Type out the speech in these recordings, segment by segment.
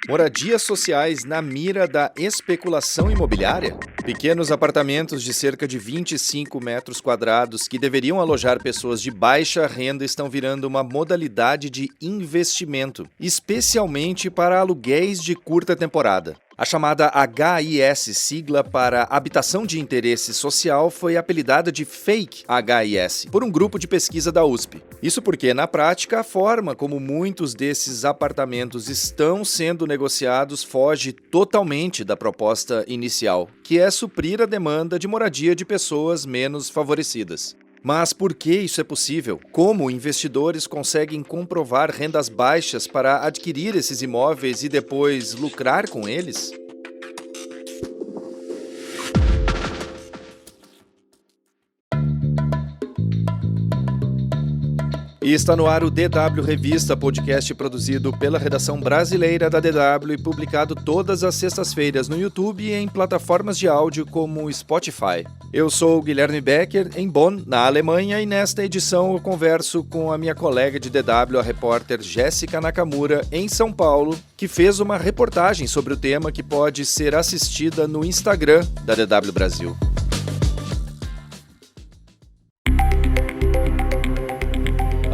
Moradias sociais na mira da especulação imobiliária? Pequenos apartamentos de cerca de 25 metros quadrados que deveriam alojar pessoas de baixa renda estão virando uma modalidade de investimento, especialmente para aluguéis de curta temporada. A chamada HIS, sigla para Habitação de Interesse Social, foi apelidada de Fake HIS por um grupo de pesquisa da USP. Isso porque, na prática, a forma como muitos desses apartamentos estão sendo negociados foge totalmente da proposta inicial, que é suprir a demanda de moradia de pessoas menos favorecidas. Mas por que isso é possível? Como investidores conseguem comprovar rendas baixas para adquirir esses imóveis e depois lucrar com eles? E está no ar o DW Revista, podcast produzido pela redação brasileira da DW e publicado todas as sextas-feiras no YouTube e em plataformas de áudio como o Spotify. Eu sou o Guilherme Becker, em Bonn, na Alemanha, e nesta edição eu converso com a minha colega de DW, a repórter Jéssica Nakamura, em São Paulo, que fez uma reportagem sobre o tema que pode ser assistida no Instagram da DW Brasil.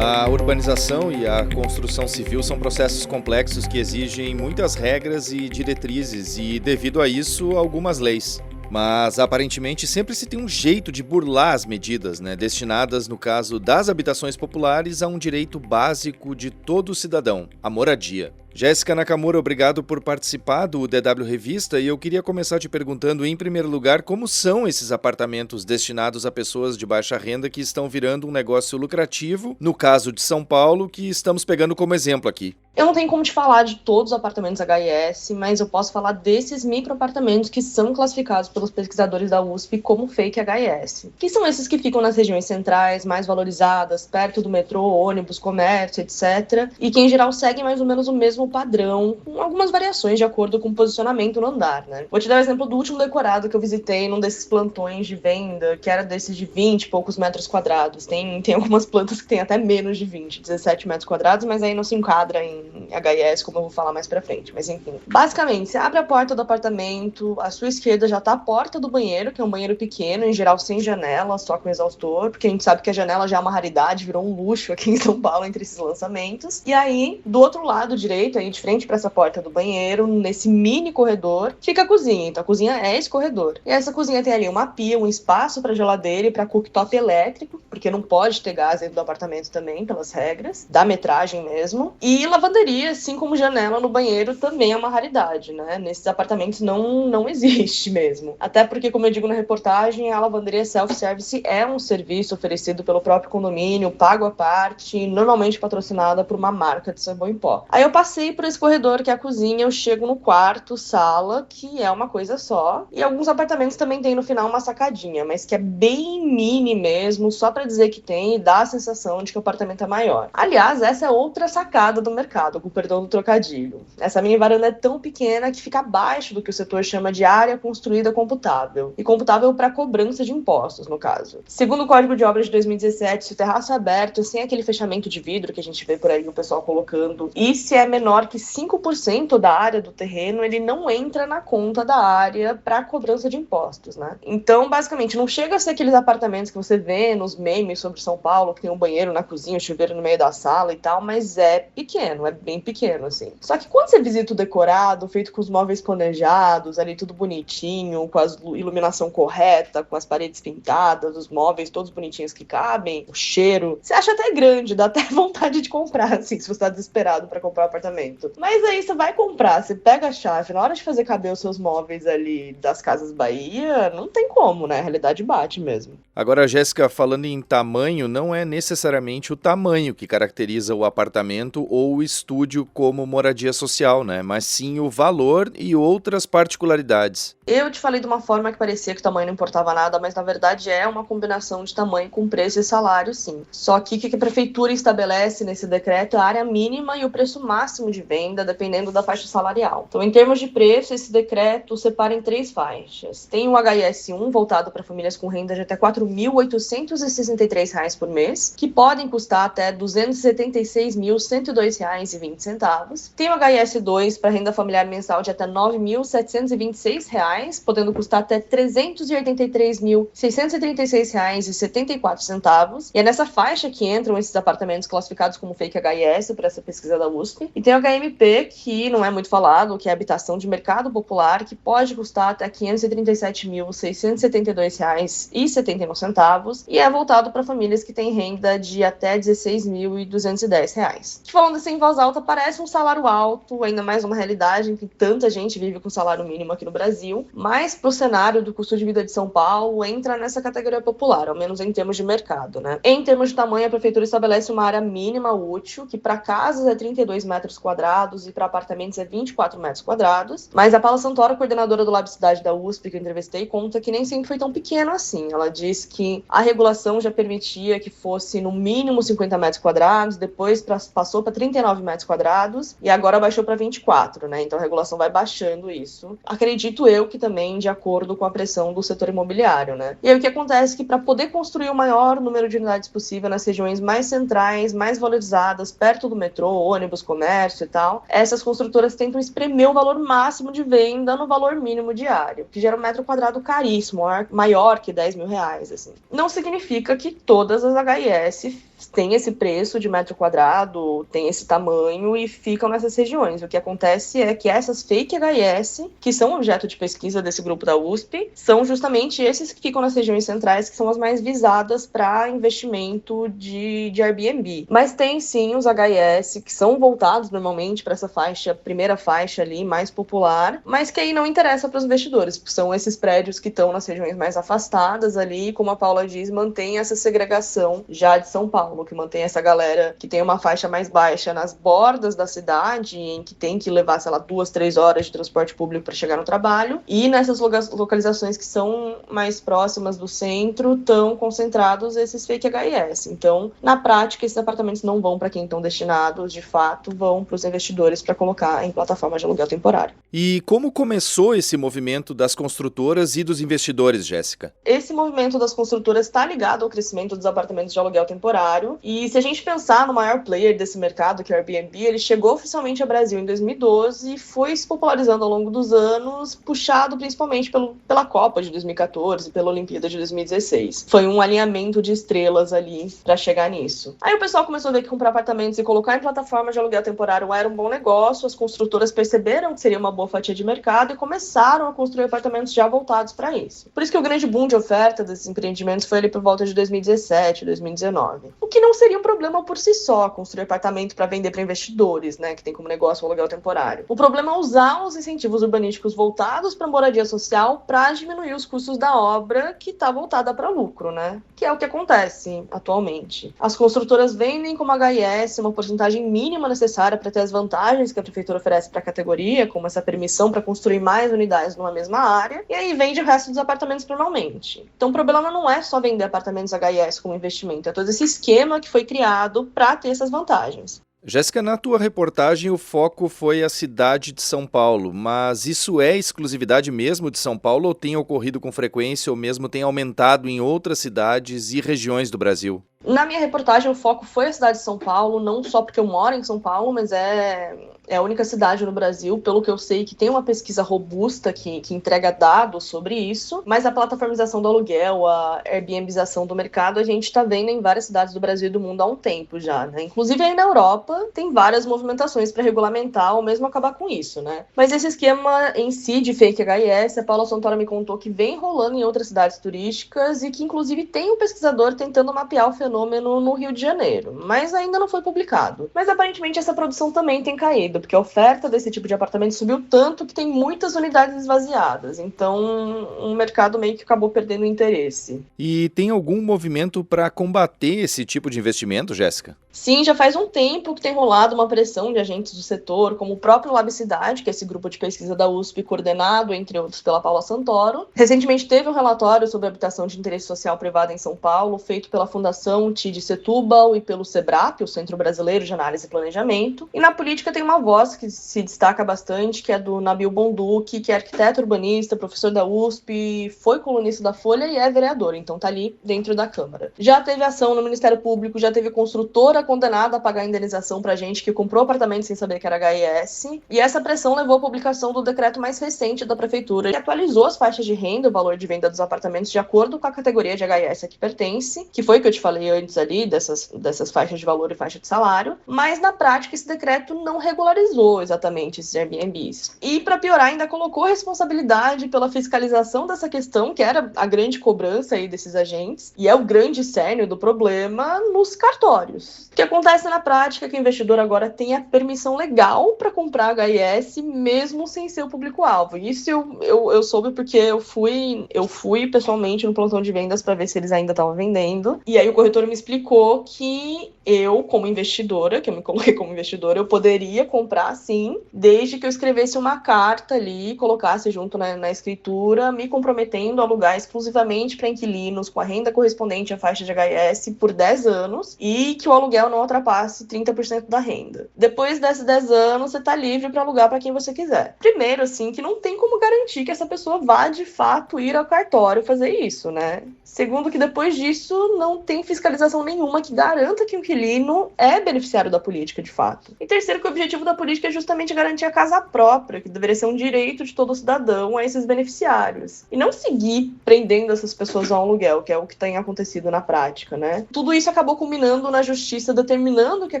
A urbanização e a construção civil são processos complexos que exigem muitas regras e diretrizes e, devido a isso, algumas leis. Mas, aparentemente, sempre se tem um jeito de burlar as medidas, destinadas, no caso das habitações populares, a um direito básico de todo cidadão, a moradia. Jéssica Nakamura, obrigado por participar do DW Revista, e eu queria começar te perguntando, em primeiro lugar, como são esses apartamentos destinados a pessoas de baixa renda que estão virando um negócio lucrativo, no caso de São Paulo, que estamos pegando como exemplo aqui. Eu não tenho como te falar de todos os apartamentos HIS, mas eu posso falar desses microapartamentos que são classificados pelos pesquisadores da USP como fake HIS, que são esses que ficam nas regiões centrais, mais valorizadas, perto do metrô, ônibus, comércio, etc., e que em geral seguem mais ou menos o mesmo padrão, com algumas variações de acordo com o posicionamento no andar, Vou te dar o exemplo do último decorado que eu visitei num desses plantões de venda, que era desses de 20 e poucos metros quadrados. Tem algumas plantas que tem até menos de 20, 17 metros quadrados, mas aí não se enquadra em HIS, como eu vou falar mais pra frente. Mas enfim, basicamente, você abre a porta do apartamento, à sua esquerda já tá a porta do banheiro, que é um banheiro pequeno, em geral sem janela, só com exaustor, porque a gente sabe que a janela já é uma raridade, virou um luxo aqui em São Paulo entre esses lançamentos. E aí, do outro lado direito, aí de frente para essa porta do banheiro, nesse mini corredor, fica a cozinha. Então a cozinha é esse corredor. E essa cozinha tem ali uma pia, um espaço para geladeira e para cooktop elétrico, porque não pode ter gás dentro do apartamento também, pelas regras, da metragem mesmo. E lavanderia, assim como janela no banheiro, também é uma raridade, Nesses apartamentos não existe mesmo. Até porque, como eu digo na reportagem, a lavanderia self-service é um serviço oferecido pelo próprio condomínio, pago à parte, normalmente patrocinada por uma marca de sabão em pó. Aí eu passei por esse corredor que é a cozinha, eu chego no quarto, sala, que é uma coisa só. E alguns apartamentos também tem no final uma sacadinha, mas que é bem mini mesmo, só pra dizer que tem e dá a sensação de que o apartamento é maior. Aliás, essa é outra sacada do mercado, com o perdão do trocadilho. Essa mini varanda é tão pequena que fica abaixo do que o setor chama de área construída computável. E computável para cobrança de impostos, no caso. Segundo o Código de Obras de 2017, se o terraço é aberto, sem aquele fechamento de vidro que a gente vê por aí o pessoal colocando, e se é menor que 5% da área do terreno, ele não entra na conta da área para cobrança de impostos, Então, basicamente, não chega a ser aqueles apartamentos que você vê nos memes sobre São Paulo, que tem um banheiro na cozinha, um chuveiro no meio da sala e tal, mas é pequeno, é bem pequeno, assim. Só que quando você visita o decorado, feito com os móveis planejados, ali tudo bonitinho, com a iluminação correta, com as paredes pintadas, os móveis todos bonitinhos que cabem, o cheiro, você acha até grande, dá até vontade de comprar, assim, se você tá desesperado para comprar um apartamento. Mas aí você vai comprar, você pega a chave, na hora de fazer caber os seus móveis ali das Casas Bahia, não tem como, A realidade bate mesmo. Agora, Jéssica, falando em tamanho, não é necessariamente o tamanho que caracteriza o apartamento ou o estúdio como moradia social, Mas sim o valor e outras particularidades. Eu te falei de uma forma que parecia que o tamanho não importava nada, mas na verdade é uma combinação de tamanho com preço e salário, sim. Só que o que a prefeitura estabelece nesse decreto é a área mínima e o preço máximo de venda, dependendo da faixa salarial. Então, em termos de preço, esse decreto separa em 3 faixas. Tem o HIS1, voltado para famílias com renda de até R$ 4.863 por mês, que podem custar até R$ 276.102,20. R$1,20. Tem o HIS2 para renda familiar mensal de até R$ 9.726, podendo custar até R$ 383.636,74. E é nessa faixa que entram esses apartamentos classificados como fake HIS para essa pesquisa da USP. E tem o HMP, que não é muito falado, que é habitação de mercado popular, que pode custar até R$ 537.672,79, e é voltado para famílias que têm renda de até R$ 16.210. Falando assim em voz alta, parece um salário alto, ainda mais numa realidade em que tanta gente vive com salário mínimo aqui no Brasil, mas para o cenário do custo de vida de São Paulo, entra nessa categoria popular, ao menos em termos de mercado, né? Em termos de tamanho, a prefeitura estabelece uma área mínima útil, que para casas é 32 metros quadrados e para apartamentos é 24 metros quadrados, mas a Paula Santoro, coordenadora do Lab Cidade da USP, que eu entrevistei, conta que nem sempre foi tão pequeno assim. Ela diz que a regulação já permitia que fosse no mínimo 50 metros quadrados, depois passou para 39 metros quadrados e agora baixou para 24, né? Então a regulação vai baixando isso. Acredito eu que também de acordo com a pressão do setor imobiliário, né? E aí o que acontece é que para poder construir o maior número de unidades possível nas regiões mais centrais, mais valorizadas, perto do metrô, ônibus, comércio e tal, essas construtoras tentam espremer o valor máximo de venda no valor mínimo diário, que gera um metro quadrado caríssimo, maior que R$10.000, assim. Não significa que todas as HIS têm esse preço de metro quadrado, têm esse tamanho e ficam nessas regiões. O que acontece é que essas fake HIS, que são objeto de pesquisa desse grupo da USP, são justamente esses que ficam nas regiões centrais, que são as mais visadas para investimento de Airbnb. Mas tem sim os HIS que são voltados normalmente para essa faixa, primeira faixa ali, mais popular, mas que aí não interessa para os investidores, porque são esses prédios que estão nas regiões mais afastadas ali, como a Paula diz, mantém essa segregação já de São Paulo, que mantém essa galera que tem uma faixa mais baixa nas bordas da cidade, em que tem que levar, sei lá, 2, 3 horas de transporte público para chegar no trabalho, e nessas localizações que são mais próximas do centro, estão concentrados esses fake HIS. Então, na prática, esses apartamentos não vão para quem estão destinados, de fato, vão para os investidores para colocar em plataforma de aluguel temporário. E como começou esse movimento das construtoras e dos investidores, Jéssica? Esse movimento das construtoras está ligado ao crescimento dos apartamentos de aluguel temporário. E se a gente pensar no maior player desse mercado, que é o Airbnb, ele chegou oficialmente ao Brasil em 2012 e foi se popularizando ao longo dos anos, puxado principalmente pela Copa de 2014 e pela Olimpíada de 2016. Foi um alinhamento de estrelas ali para chegar nisso. Aí o pessoal começou a ver que comprar apartamentos e colocar em plataforma de aluguel temporário era um bom negócio, as construtoras perceberam que seria uma boa fatia de mercado e começaram a construir apartamentos já voltados para isso. Por isso que o grande boom de oferta desses empreendimentos foi ali por volta de 2017, 2019. O que não seria um problema por si só, construir apartamento para vender para investidores, né, que tem como negócio o aluguel temporário. O problema é usar os incentivos urbanísticos voltados para moradia social para diminuir os custos da obra que está voltada para lucro, né, que é o que acontece atualmente. As construtoras vendem como HIS uma porcentagem mínima necessária para ter as vantagens que a prefeitura oferece para a categoria, como essa permissão para construir mais unidades numa mesma área, e aí vende o resto dos apartamentos normalmente. Então o problema não é só vender apartamentos HIS como investimento, é todo esse esquema que foi criado para ter essas vantagens. Jéssica, na tua reportagem o foco foi a cidade de São Paulo, mas isso é exclusividade mesmo de São Paulo ou tem ocorrido com frequência ou mesmo tem aumentado em outras cidades e regiões do Brasil? Na minha reportagem o foco foi a cidade de São Paulo, não só porque eu moro em São Paulo, mas é a única cidade no Brasil, pelo que eu sei, que tem uma pesquisa robusta que entrega dados sobre isso, mas a plataformização do aluguel, a Airbnbização do mercado, a gente está vendo em várias cidades do Brasil e do mundo há um tempo já, né? Inclusive aí na Europa tem várias movimentações para regulamentar ou mesmo acabar com isso, né? Mas esse esquema em si de fake HIS, a Paula Santoro me contou que vem rolando em outras cidades turísticas e que inclusive tem um pesquisador tentando mapear o fenômeno no Rio de Janeiro, mas ainda não foi publicado. Mas aparentemente essa produção também tem caído, porque a oferta desse tipo de apartamento subiu tanto que tem muitas unidades esvaziadas. Então, o mercado meio que acabou perdendo o interesse. E tem algum movimento para combater esse tipo de investimento, Jéssica? Sim, já faz um tempo que tem rolado uma pressão de agentes do setor, como o próprio Lab Cidade, que é esse grupo de pesquisa da USP, coordenado, entre outros, pela Paula Santoro. Recentemente teve um relatório sobre habitação de interesse social privado em São Paulo, feito pela Fundação TI de Setúbal e pelo SEBRAP, o Centro Brasileiro de Análise e Planejamento. E na política tem uma voz que se destaca bastante, que é do Nabil Bonduki, que é arquiteto urbanista, professor da USP, foi colunista da Folha e é vereador, então tá ali dentro da Câmara. Já teve ação no Ministério Público, já teve construtora condenada a pagar indenização pra gente que comprou apartamento sem saber que era HIS, e essa pressão levou à publicação do decreto mais recente da Prefeitura, que atualizou as faixas de renda, o valor de venda dos apartamentos de acordo com a categoria de HIS a que pertence, que foi o que eu te falei antes ali, dessas faixas de valor e faixa de salário, mas na prática esse decreto não regularizou exatamente esses Airbnbs. E para piorar, ainda colocou responsabilidade pela fiscalização dessa questão, que era a grande cobrança aí desses agentes, e é o grande cerne do problema, nos cartórios. O que acontece na prática é que o investidor agora tem a permissão legal para comprar HIS, mesmo sem ser o público-alvo. Isso eu soube porque eu fui pessoalmente no plantão de vendas para ver se eles ainda estavam vendendo. E aí o corretor me explicou que eu, como investidora, que eu me coloquei como investidora, eu poderia comprar sim, desde que eu escrevesse uma carta ali, colocasse junto na escritura, me comprometendo a alugar exclusivamente para inquilinos com a renda correspondente à faixa de HIS por 10 anos e que o aluguel não ultrapasse 30% da renda. Depois desses 10 anos, você tá livre para alugar para quem você quiser. Primeiro, assim, que não tem como garantir que essa pessoa vá de fato ir ao cartório fazer isso, né? Segundo, que depois disso não tem fiscalização nenhuma que garanta que o inquilino é beneficiário da política, de fato. E terceiro, que o objetivo da política é justamente garantir a casa própria, que deveria ser um direito de todo cidadão a esses beneficiários. E não seguir prendendo essas pessoas ao aluguel, que é o que tem acontecido na prática, né? Tudo isso acabou culminando na justiça determinando que a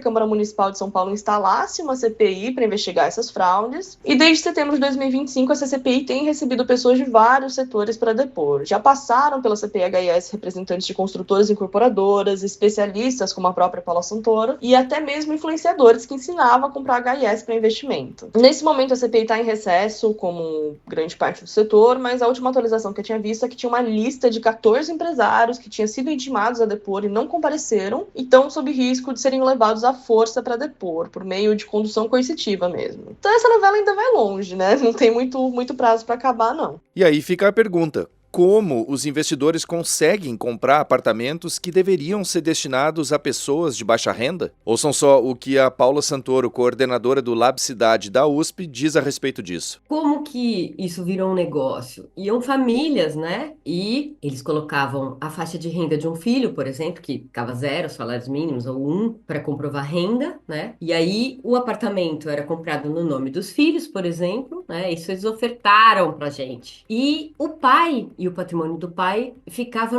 Câmara Municipal de São Paulo instalasse uma CPI para investigar essas fraudes. E desde setembro de 2025, essa CPI tem recebido pessoas de vários setores para depor. Já passaram pela CPI HIS representantes de construtoras e incorporadoras, especialistas como a própria Paula Santoro e até mesmo influenciadores que ensinavam a comprar HIS para investimento. Nesse momento a CPI está em recesso, como grande parte do setor, mas a última atualização que eu tinha visto é que tinha uma lista de 14 empresários que tinham sido intimados a depor e não compareceram e estão sob risco de serem levados à força para depor, por meio de condução coercitiva mesmo. Então essa novela ainda vai longe, né? Não tem muito prazo para acabar, não. E aí fica a pergunta: como os investidores conseguem comprar apartamentos que deveriam ser destinados a pessoas de baixa renda? Ouçam só o que a Paula Santoro, coordenadora do Lab Cidade da USP, diz a respeito disso. Como que isso virou um negócio? Iam famílias, né? E eles colocavam a faixa de renda de um filho, por exemplo, que ficava 0 salários mínimos ou 1 para comprovar renda, né? E aí o apartamento era comprado no nome dos filhos, por exemplo, né? Isso eles ofertaram pra gente. E o pai e o patrimônio do pai ficava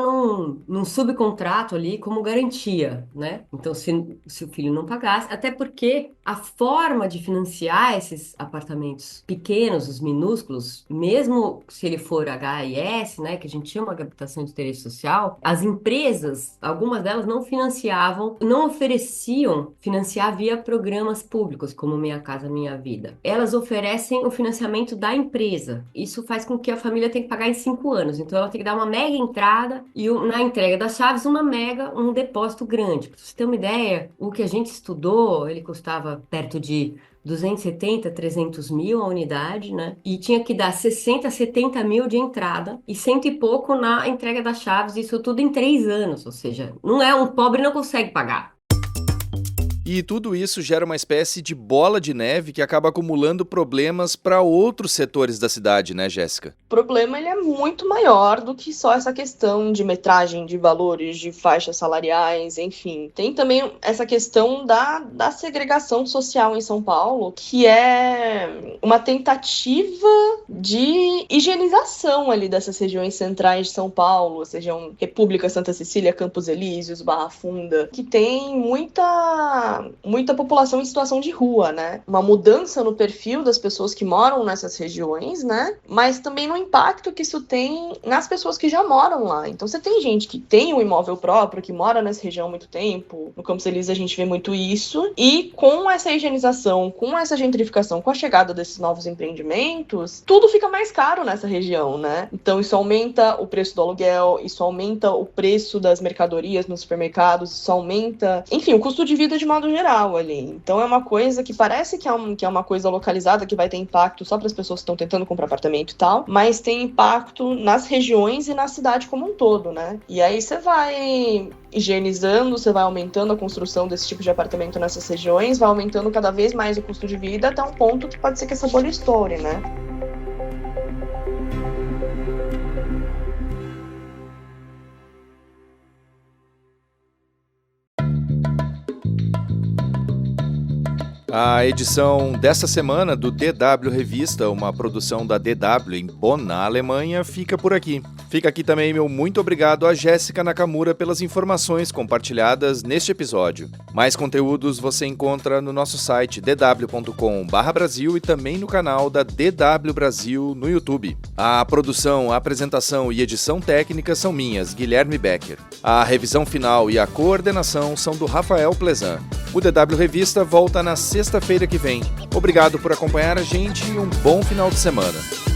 num subcontrato ali como garantia, né? Então, se o filho não pagasse, até porque a forma de financiar esses apartamentos pequenos, os minúsculos, mesmo se ele for HIS, né, que a gente chama de habitação de interesse social, as empresas, algumas delas não financiavam, não ofereciam financiar via programas públicos, como Minha Casa Minha Vida. Elas oferecem o financiamento da empresa. Isso faz com que a família tenha que pagar em 5 anos. Então ela tem que dar uma mega entrada e na entrega das chaves um depósito grande. Para você ter uma ideia, o que a gente estudou, ele custava perto de 270, 300 mil a unidade, né? E tinha que dar 60, 70 mil de entrada e 100 e pouco na entrega das chaves, isso tudo em 3 anos. Ou seja, não é um pobre não consegue pagar. E tudo isso gera uma espécie de bola de neve que acaba acumulando problemas para outros setores da cidade, né, Jéssica? O problema ele é muito maior do que só essa questão de metragem, de valores, de faixas salariais, enfim. Tem também essa questão da segregação social em São Paulo, que é uma tentativa de higienização ali dessas regiões centrais de São Paulo, região República, Santa Cecília, Campos Elíseos, Barra Funda, que tem muita população em situação de rua, né? Uma mudança no perfil das pessoas que moram nessas regiões, né? Mas também no impacto que isso tem nas pessoas que já moram lá. Então você tem gente que tem um imóvel próprio, que mora nessa região há muito tempo. No Campos Elíseos a gente vê muito isso. E com essa higienização, com essa gentrificação, com a chegada desses novos empreendimentos, tudo fica mais caro nessa região, né? Então isso aumenta o preço do aluguel, isso aumenta o preço das mercadorias nos supermercados, isso aumenta, enfim, o custo de vida de modo modo geral ali. Então é uma coisa que parece que é uma coisa localizada, que vai ter impacto só para as pessoas que estão tentando comprar apartamento e tal, mas tem impacto nas regiões e na cidade como um todo, né? E aí você vai higienizando, você vai aumentando a construção desse tipo de apartamento nessas regiões, vai aumentando cada vez mais o custo de vida até um ponto que pode ser que essa bolha estoure, né? A edição dessa semana do DW Revista, uma produção da DW em Bonn, na Alemanha, fica por aqui. Fica aqui também meu muito obrigado a Jéssica Nakamura pelas informações compartilhadas neste episódio. Mais conteúdos você encontra no nosso site dw.com/Brasil e também no canal da DW Brasil no YouTube. A produção, a apresentação e edição técnica são minhas, Guilherme Becker. A revisão final e a coordenação são do Rafael Plezan. O DW Revista volta na sexta-feira que vem. Obrigado por acompanhar a gente e um bom final de semana.